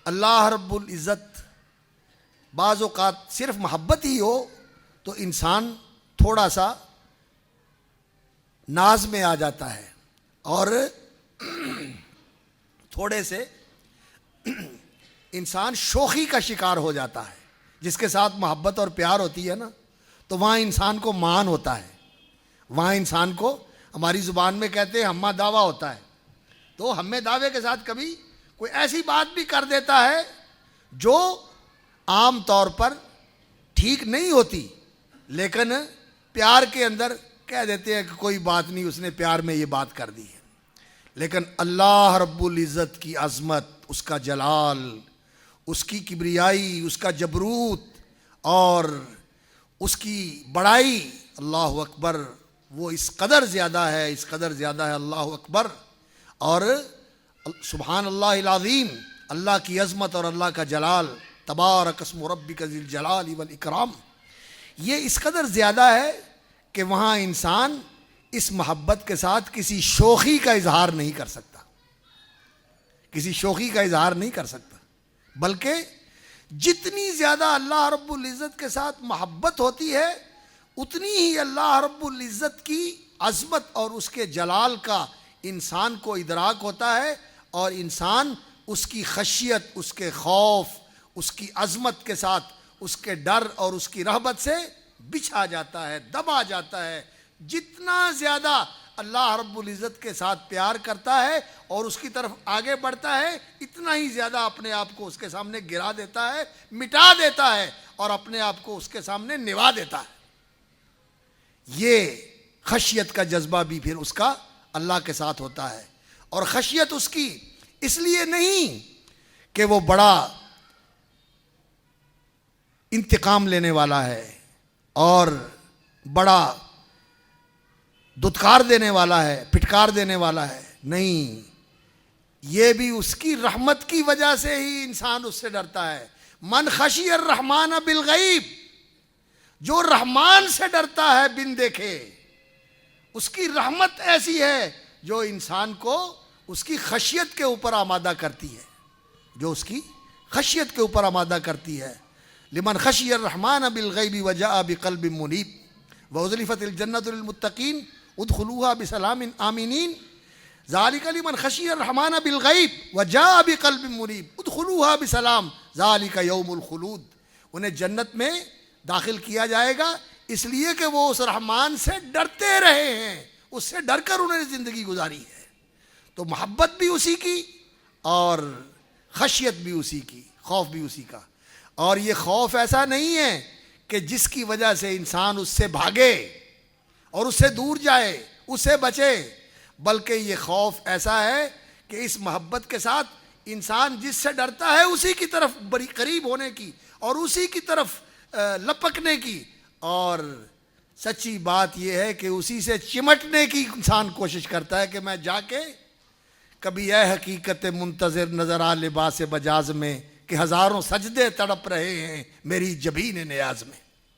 اللہ رب العزت بعض اوقات صرف محبت ہی ہو تو انسان تھوڑا سا ناز میں آ جاتا ہے اور تھوڑے سے انسان شوخی کا شکار ہو جاتا ہے. جس کے ساتھ محبت اور پیار ہوتی ہے نا تو وہاں انسان کو مان ہوتا ہے, وہاں انسان کو ہماری زبان میں کہتے ہیں ہمہ دعویٰ ہوتا ہے. تو ہمیں دعوے کے ساتھ کبھی کوئی ایسی بات بھی کر دیتا ہے جو عام طور پر ٹھیک نہیں ہوتی, لیکن پیار کے اندر کہہ دیتے ہیں کہ کوئی بات نہیں, اس نے پیار میں یہ بات کر دی ہے. لیکن اللہ رب العزت کی عظمت, اس کا جلال, اس کی کبریائی, اس کا جبروت اور اس کی بڑائی, اللہ اکبر, وہ اس قدر زیادہ ہے, اس قدر زیادہ ہے, اللہ اکبر. اور سبحان اللہ العظیم, اللہ کی عظمت اور اللہ کا جلال, تبارک اسم ربک ذی الجلال والاکرام, یہ اس قدر زیادہ ہے کہ وہاں انسان اس محبت کے ساتھ کسی شوخی کا اظہار نہیں کر سکتا, کسی شوخی کا اظہار نہیں کر سکتا, بلکہ جتنی زیادہ اللہ رب العزت کے ساتھ محبت ہوتی ہے اتنی ہی اللہ رب العزت کی عظمت اور اس کے جلال کا انسان کو ادراک ہوتا ہے, اور انسان اس کی خشیت, اس کے خوف, اس کی عظمت کے ساتھ اس کے ڈر اور اس کی رہبت سے بچھا جاتا ہے, دبا جاتا ہے. جتنا زیادہ اللہ رب العزت کے ساتھ پیار کرتا ہے اور اس کی طرف آگے بڑھتا ہے, اتنا ہی زیادہ اپنے آپ کو اس کے سامنے گرا دیتا ہے, مٹا دیتا ہے اور اپنے آپ کو اس کے سامنے نوا دیتا ہے. یہ خشیت کا جذبہ بھی پھر اس کا اللہ کے ساتھ ہوتا ہے. اور خشیت اس کی اس لیے نہیں کہ وہ بڑا انتقام لینے والا ہے اور بڑا دھتکار دینے والا ہے, پھٹکار دینے والا ہے, نہیں, یہ بھی اس کی رحمت کی وجہ سے ہی انسان اس سے ڈرتا ہے. من خشی الرحمن بالغیب, جو رحمان سے ڈرتا ہے بن دیکھے, اس کی رحمت ایسی ہے جو انسان کو اس کی خشیت کے اوپر آمادہ کرتی ہے, جو اس کی خشیت کے اوپر آمادہ کرتی ہے. لمن خشی الرحمن بالغیب وجاء بقلب منیب وازلفت الجنۃ للمتقین ادخلوها بسلام آمنین ذالک لمن خشی الرحمن بالغیب وجاء بقلب منیب ادخلوها بسلام ذالک یوم الخلود. انہیں جنت میں داخل کیا جائے گا اس لیے کہ وہ اس رحمان سے ڈرتے رہے ہیں, اس سے ڈر کر انہیں زندگی گزاری ہے. تو محبت بھی اسی کی اور خشیت بھی اسی کی, خوف بھی اسی کا. اور یہ خوف ایسا نہیں ہے کہ جس کی وجہ سے انسان اس سے بھاگے اور اس سے دور جائے, اس سے بچے, بلکہ یہ خوف ایسا ہے کہ اس محبت کے ساتھ انسان جس سے ڈرتا ہے اسی کی طرف بڑی قریب ہونے کی اور اسی کی طرف لپکنے کی, اور سچی بات یہ ہے کہ اسی سے چمٹنے کی انسان کوشش کرتا ہے کہ میں جا کے کبھی اے حقیقت منتظر نظر آ لباس بجاز میں کہ ہزاروں سجدے تڑپ رہے ہیں میری جبین نیاز میں.